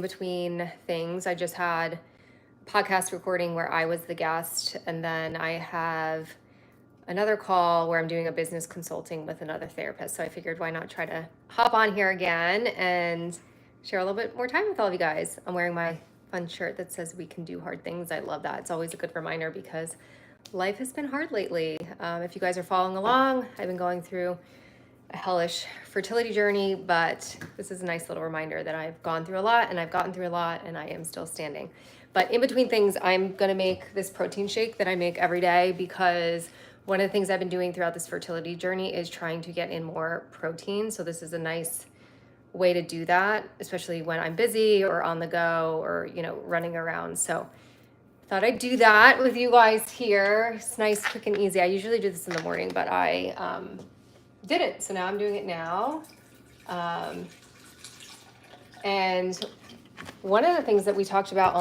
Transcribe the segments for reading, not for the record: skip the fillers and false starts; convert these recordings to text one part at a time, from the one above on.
between things. I just had a podcast recording where I was the guest, and then I have another call where I'm doing a business consulting with another therapist. So I figured why not try to hop on here again and share a little bit more time with all of you guys. I'm wearing my fun shirt that says we can do hard things. I love that. It's always a good reminder because life has been hard lately. If you guys are following along, I've been going through a hellish fertility journey, but this is a nice little reminder that I've gone through a lot and I've gotten through a lot and I am still standing. But in between things, I'm gonna make this protein shake that I make every day because one of the things I've been doing throughout this fertility journey is trying to get in more protein. So this is a nice way to do that, especially when I'm busy or on the go or, running around. So thought I'd do that with you guys here. It's nice, quick and easy. I usually do this in the morning, but I didn't. So now I'm doing it now. And one of the things that we talked about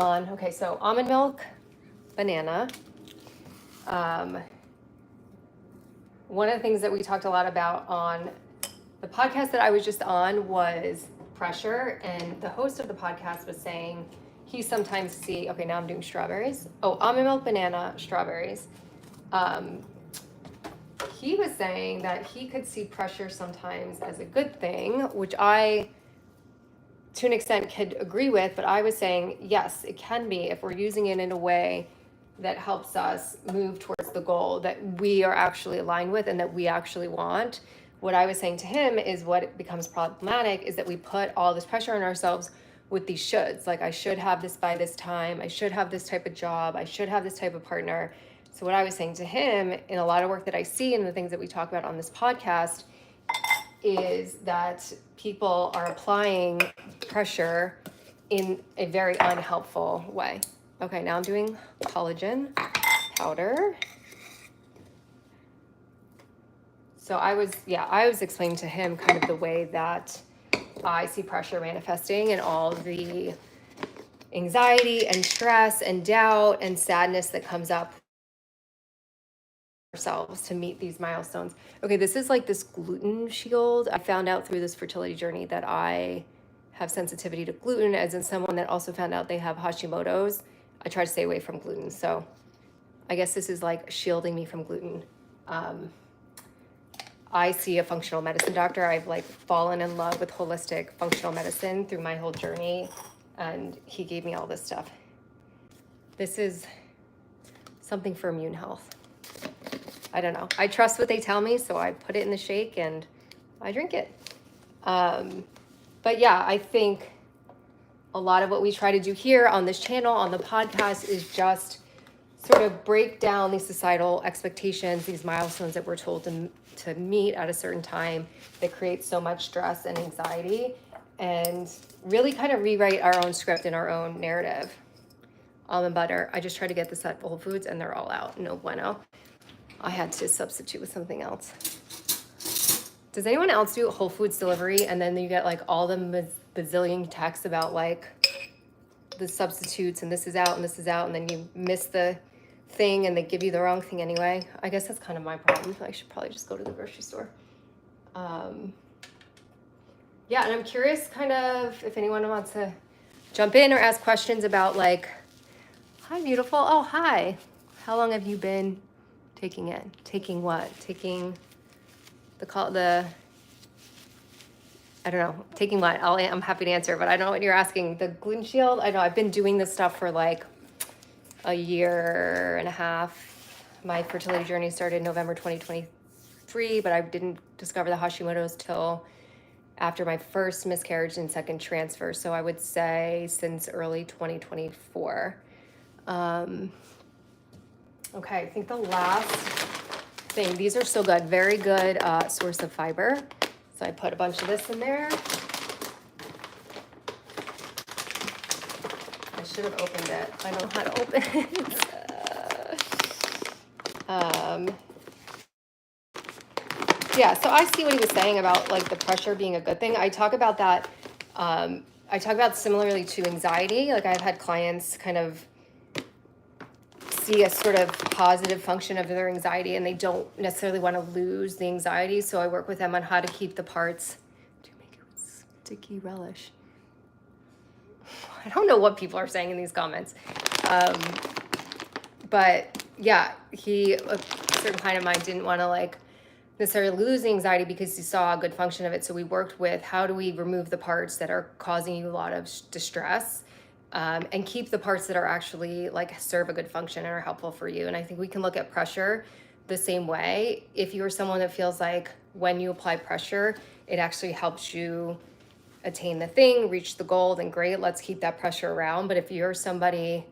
so almond milk, banana. One of the things that we talked a lot about on the podcast that I was just on was pressure. And the host of the podcast was saying he sometimes now I'm doing strawberries. Almond milk, banana, strawberries. He was saying that he could see pressure sometimes as a good thing, which I, to an extent, could agree with. But I was saying, yes, it can be if we're using it in a way that helps us move towards the goal that we are actually aligned with and that we actually want. What I was saying to him is what becomes problematic is that we put all this pressure on ourselves with these shoulds. Like, I should have this by this time. I should have this type of job. I should have this type of partner. So what I was saying to him in a lot of work that I see and the things that we talk about on this podcast is that people are applying pressure in a very unhelpful way. Okay, now I'm doing collagen powder. So I was explaining to him kind of the way that I see pressure manifesting and all the anxiety and stress and doubt and sadness that comes up ourselves to meet these milestones. Okay, this is like this gluten shield. I found out through this fertility journey that I have sensitivity to gluten, as in someone that also found out they have Hashimoto's. I try to stay away from gluten. So I guess this is like shielding me from gluten. I see a functional medicine doctor. I've fallen in love with holistic functional medicine through my whole journey, and he gave me all this stuff. This is something for immune health. I don't know. I trust what they tell me, so I put it in the shake and I drink it. But yeah, I think a lot of what we try to do here on this channel, on the podcast, is just sort of break down these societal expectations, these milestones that we're told to meet at a certain time that create so much stress and anxiety, and really kind of rewrite our own script and our own narrative. Almond butter. I just tried to get this at Whole Foods and they're all out. No bueno. I had to substitute with something else. Does anyone else do Whole Foods delivery and then you get all the bazillion texts about the substitutes and this is out and then you miss the thing and they give you the wrong thing anyway? I guess that's kind of my problem. I should probably just go to the grocery store. And I'm curious kind of if anyone wants to jump in or ask questions about hi, beautiful. Oh, hi. How long have you been taking it? Taking what? Taking I don't know. Taking what? I'm happy to answer, but I don't know what you're asking. The gluten shield? I know I've been doing this stuff for a year and a half. My fertility journey started November 2023, but I didn't discover the Hashimoto's till after my first miscarriage and second transfer. So I would say since early 2024. Okay, I think the last thing, these are so good, very good source of fiber. So I put a bunch of this in there. I should have opened it. I don't know how to open it. So I see what he was saying about the pressure being a good thing. I talk about that. I talk about similarly to anxiety. I've had clients kind of see a sort of positive function of their anxiety and they don't necessarily want to lose the anxiety. So I work with them on how to keep the parts to make it with sticky relish. I don't know what people are saying in these comments. But yeah, a certain client of mine didn't want to like necessarily lose the anxiety because he saw a good function of it. So we worked with how do we remove the parts that are causing you a lot of distress, and keep the parts that are actually like serve a good function and are helpful for you. And I think we can look at pressure the same way. If you're someone that feels like when you apply pressure, it actually helps you attain the thing, reach the goal, then great, let's keep that pressure around. But if you're somebody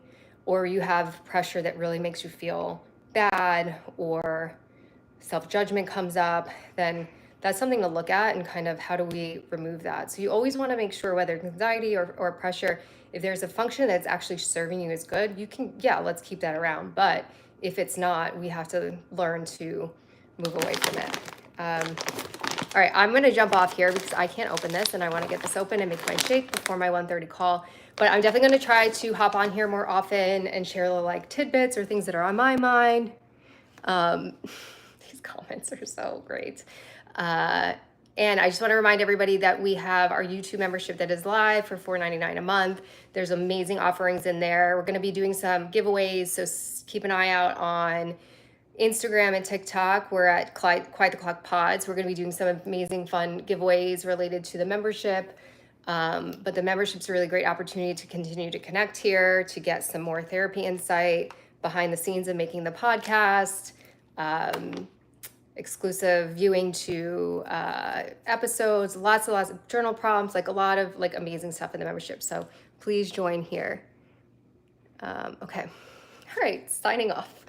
or you have pressure that really makes you feel bad or self-judgment comes up, then that's something to look at and kind of how do we remove that. So you always want to make sure whether it's anxiety or pressure, if there's a function that's actually serving you as good, you can, yeah, let's keep that around. But if it's not, we have to learn to move away from it. All right, I'm gonna jump off here because I can't open this and I wanna get this open and make my shake before my 1:30 call. But I'm definitely gonna try to hop on here more often and share little like tidbits or things that are on my mind. These comments are so great. And I just want to remind everybody that we have our YouTube membership that is live for $4.99 a month. There's amazing offerings in there. We're going to be doing some giveaways, so keep an eye out on Instagram and TikTok. We're at Quite the Clock Pods. We're going to be doing some amazing fun giveaways related to the membership. But the membership's a really great opportunity to continue to connect here, to get some more therapy insight behind the scenes of making the podcast, exclusive viewing to episodes, lots of journal prompts, like a lot of like amazing stuff in the membership. So please join here. Okay. All right, signing off.